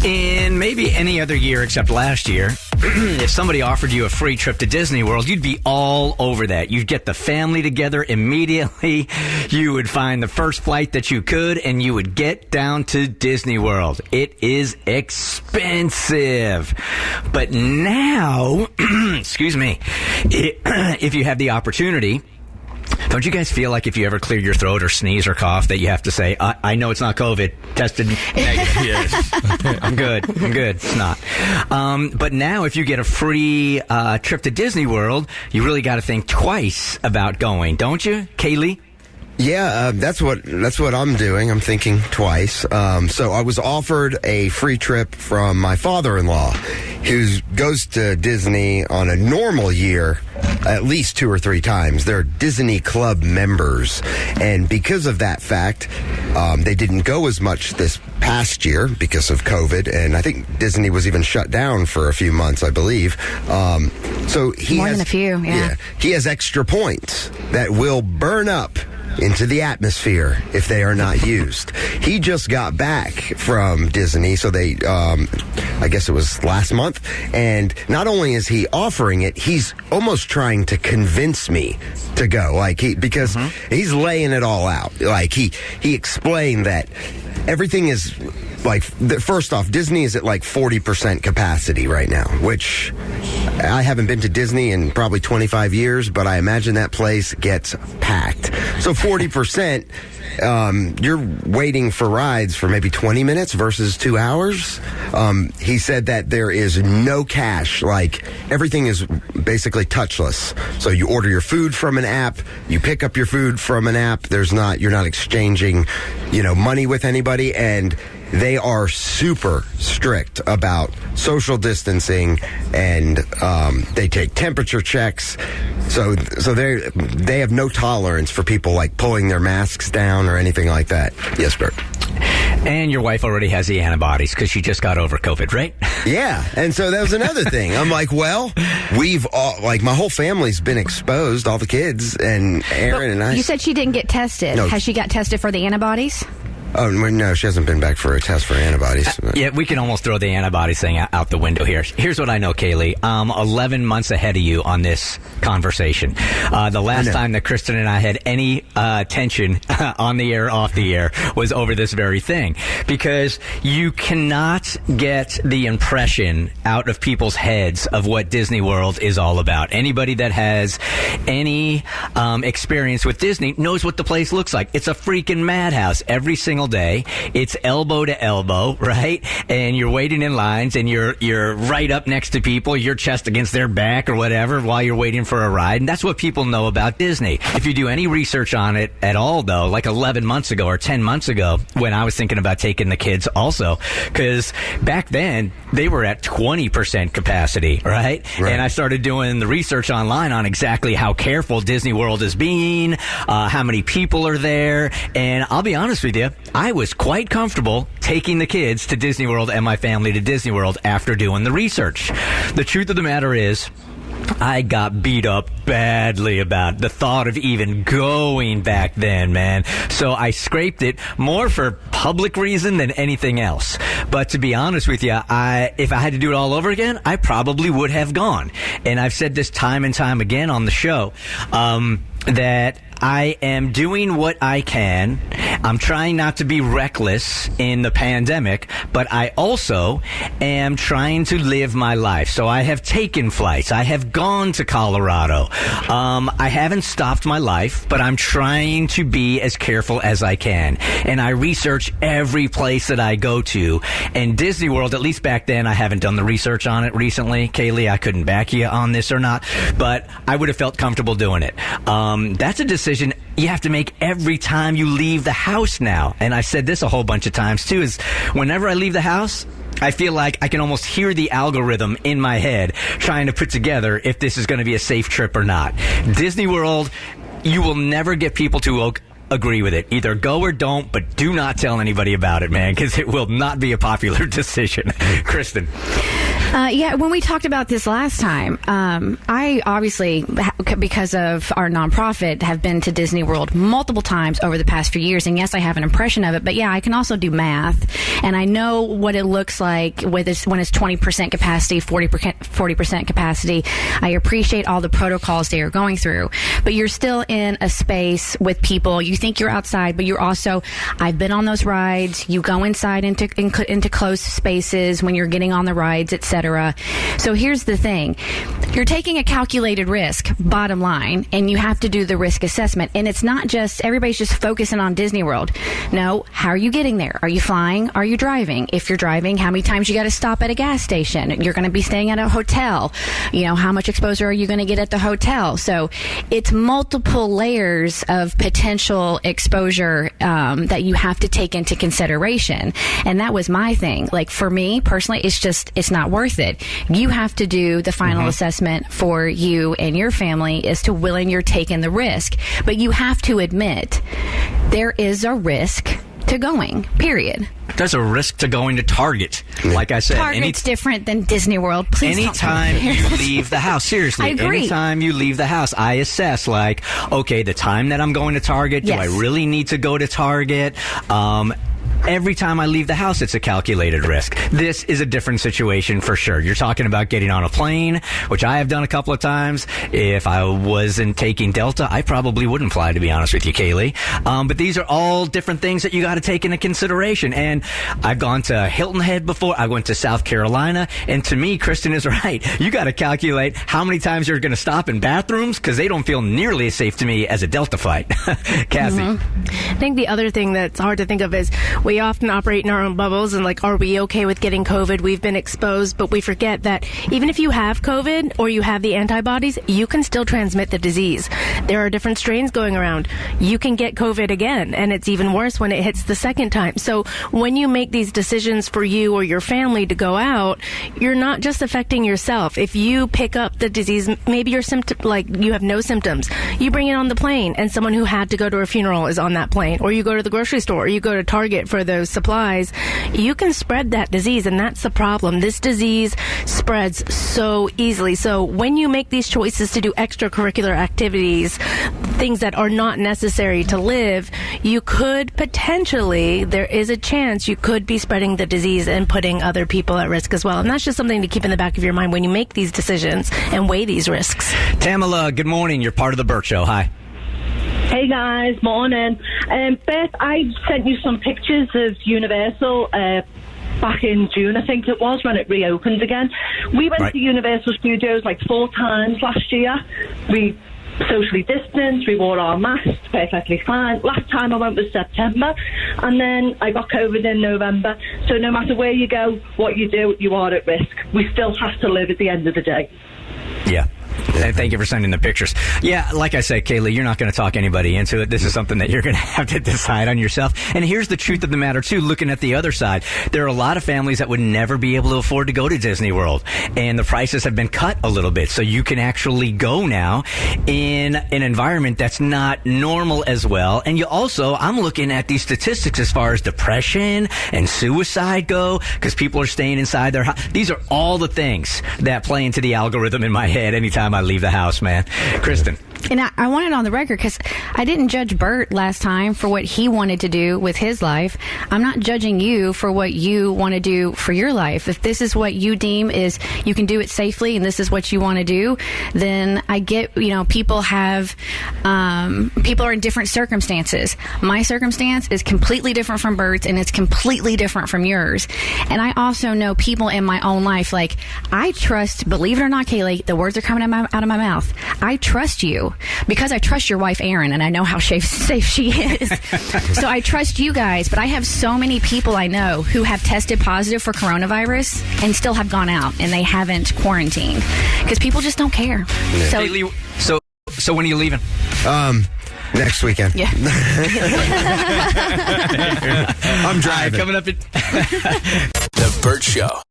In maybe any other year except last year, if somebody offered you a free trip to Disney World, you'd be all over that. You'd get the family together immediately. You would find the first flight that you could, and you would get down to Disney World. It is expensive. But now, excuse me, if you have the opportunity, don't you guys feel like if you ever clear your throat or sneeze or cough that you have to say, I know it's not COVID, tested negative. Yes. I'm good. It's not. But now if you get a free trip to Disney World, you really got to think twice about going, don't you, Kaylee? Yeah, that's what I'm doing. I'm thinking twice. So I was offered a free trip from my father-in-law, who goes to Disney on a normal year at least 2 or 3 times. They're Disney Club members, and because of that fact, they didn't go as much this past year because of COVID, and I think Disney was even shut down for a few months, I believe. So he More than a few, yeah. He has extra points that will burn up into the atmosphere if they are not used. He just got back from Disney, so they, I guess it was last month, and not only is he offering it, he's almost trying to convince me to go, because he's laying it all out. Like, he explained that everything is, first off, Disney is at 40% capacity right now, which I haven't been to Disney in probably 25 years, but I imagine that place gets packed. So 40%, you're waiting for rides for maybe 20 minutes versus 2 hours. He said that there is no cash. Everything is basically touchless. So you order your food from an app, you pick up your food from an app. You're not exchanging, money with anybody, and they are super strict about social distancing, and they take temperature checks. So they have no tolerance for people pulling their masks down or anything like that. Yes, Bert. And your wife already has the antibodies because she just got over COVID, right? Yeah, and so that was another thing. I'm we've all, my whole family's been exposed, all the kids, and Aaron and I. You said she didn't get tested. No. Has she got tested for the antibodies? Oh, no, she hasn't been back for a test for antibodies. Yeah, we can almost throw the antibodies thing out the window here. Here's what I know, Kaylee. I'm 11 months ahead of you on this conversation. The last time that Kristen and I had any tension on the air, off the air, was over this very thing. Because you cannot get the impression out of people's heads of what Disney World is all about. Anybody that has any experience with Disney knows what the place looks like. It's a freaking madhouse every single day. It's elbow to elbow, right? And you're waiting in lines, and you're right up next to people, your chest against their back or whatever, while you're waiting for a ride. And that's what people know about Disney. If you do any research on it at all, though, 11 months ago or 10 months ago, when I was thinking about taking the kids also, because back then they were at 20% capacity, right? And I started doing the research online on exactly how careful Disney World is being, how many people are there, and I'll be honest with you, I was quite comfortable taking the kids to Disney World and my family to Disney World after doing the research. The truth of the matter is, I got beat up badly about the thought of even going back then, man. So I scraped it more for public reason than anything else. But to be honest with you, if I had to do it all over again, I probably would have gone. And I've said this time and time again on the show, that I am doing what I can. I'm trying not to be reckless in the pandemic, but I also am trying to live my life. So I have taken flights. I have gone to Colorado. I haven't stopped my life, but I'm trying to be as careful as I can. And I research every place that I go to. And Disney World, at least back then, I haven't done the research on it recently. Kaylee, I couldn't back you on this or not, but I would have felt comfortable doing it. That's a decision you have to make every time you leave the house now. And I've said this a whole bunch of times too, is whenever I leave the house, I feel like I can almost hear the algorithm in my head trying to put together if this is going to be a safe trip or not. Disney World, you will never get people to agree with it. Either go or don't, but do not tell anybody about it, man, because it will not be a popular decision. Kristen. Yeah, when we talked about this last time, I obviously, because of our nonprofit, have been to Disney World multiple times over the past few years. And yes, I have an impression of it. But yeah, I can also do math. And I know what it looks like when it's 20% capacity, 40% capacity. I appreciate all the protocols they are going through. But you're still in a space with people. You think you're outside, but you're also, I've been on those rides. You go inside into closed spaces when you're getting on the rides, etc. So here's the thing. You're taking a calculated risk, bottom line, and you have to do the risk assessment. And it's not just, everybody's just focusing on Disney World. No, how are you getting there? Are you flying? Are you driving? If you're driving, how many times you got to stop at a gas station? You're going to be staying at a hotel. You know, how much exposure are you going to get at the hotel? So it's multiple layers of potential exposure that you have to take into consideration. And that was my thing. Like, for me personally, it's not worth it. You have to do the final assessment for you and your family as to willing you're taking the risk. But you have to admit there is a risk to going, period. There's a risk to going to Target. Like I said, Target's different than Disney World. Please anytime you leave the house, seriously, I agree. Anytime you leave the house, I assess, like, okay, the time that I'm going to Target, do I really need to go to Target? Every time I leave the house, it's a calculated risk. This is a different situation for sure. You're talking about getting on a plane, which I have done a couple of times. If I wasn't taking Delta, I probably wouldn't fly, to be honest with you, Kaylee. But these are all different things that you got to take into consideration. And I've gone to Hilton Head before. I went to South Carolina. And to me, Kristen is right. You got to calculate how many times you're going to stop in bathrooms, because they don't feel nearly as safe to me as a Delta flight. Kathy. I think the other thing that's hard to think of is we often operate in our own bubbles and, like, are we okay with getting COVID? We've been exposed, but we forget that even if you have COVID or you have the antibodies, you can still transmit the disease. There are different strains going around. You can get COVID again, and it's even worse when it hits the second time. So when you make these decisions for you or your family to go out, you're not just affecting yourself. If you pick up the disease, maybe you're you have no symptoms. You bring it on the plane, and someone who had to go to a funeral is on that plane, or you go to the grocery store, or you go to Target for those supplies. You can spread that disease, and that's the problem. This disease spreads so easily. So when you make these choices to do extracurricular activities, things that are not necessary to live, you could potentially, there is a chance you could be spreading the disease and putting other people at risk as well. And that's just something to keep in the back of your mind when you make these decisions and weigh these risks. Tamala, good morning. You're part of the Bert Show. Hi. Hey guys, morning. Beth, I sent you some pictures of Universal back in June, I think it was, when it reopened again. We went to Universal Studios like 4 times last year. We socially distanced, we wore our masks, perfectly fine. Last time I went was September, and then I got COVID in November. So no matter where you go, what you do, you are at risk. We still have to live at the end of the day. Yeah. Thank you for sending the pictures. Yeah, like I said, Kaylee, you're not going to talk anybody into it. This is something that you're going to have to decide on yourself. And here's the truth of the matter, too, looking at the other side. There are a lot of families that would never be able to afford to go to Disney World. And the prices have been cut a little bit. So you can actually go now in an environment that's not normal as well. And you also, I'm looking at these statistics as far as depression and suicide go, because people are staying inside their house. These are all the things that play into the algorithm in my head anytime I leave the house, man. Kristen. And I want it on the record because I didn't judge Bert last time for what he wanted to do with his life. I'm not judging you for what you want to do for your life. If this is what you deem is you can do it safely and this is what you want to do, then I get, people are in different circumstances. My circumstance is completely different from Bert's, and it's completely different from yours. And I also know people in my own life, like, I trust, believe it or not, Kaylee, the words are coming out of my mouth. I trust you because I trust your wife, Erin, and I know how safe she is. So I trust you guys, but I have so many people I know who have tested positive for coronavirus and still have gone out and they haven't quarantined because people just don't care. Yeah. So, Kaylee, so when are you leaving? Next weekend. Yeah. I'm driving. Coming up at The Bert Show.